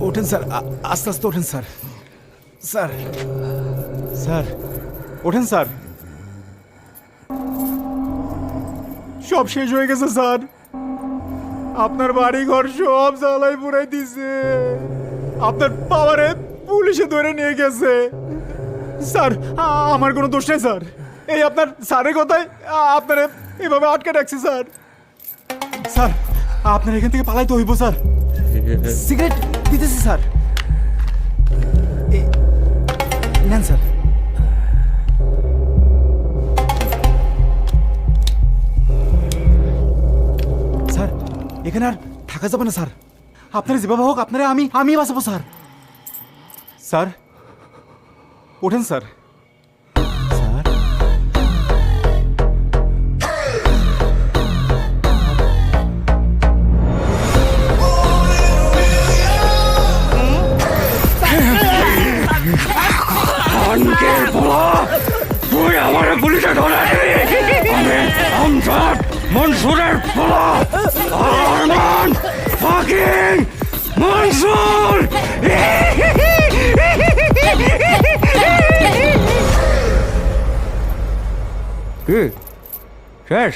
ওঠেন স্যার, আস্তে আস্তে ওঠেন স্যার। স্যার স্যার ওঠেন স্যার। সব শেষ হয়ে গেছে স্যার। আপনার বাড়ি ঘর সব জ্বালাই পুরাই দিছে। আপনার পাওয়ারে পুলিশে ধরে নিয়ে গেছে স্যার। আমার কোনো দোষ নেই স্যার। এই আপনার স্যারের কথায় আপনার এভাবে আটকে রাখছি স্যার। স্যার আপনার এখান থেকে পালাইতে হইব স্যার। সিগারেট দিতেছি স্যার। নেন স্যার। স্যার এখানে আর থাকা যাবে না স্যার। আপনারা যেভাবে হোক আপনারা আমি বাঁচাবো স্যার। স্যার ওঠেন স্যার। স্যার তুই আমার পুলিশে ধরে আমি আমজাদ মনসুরের পোলা আরমান ফাকিং মনসুর। কি শেষ?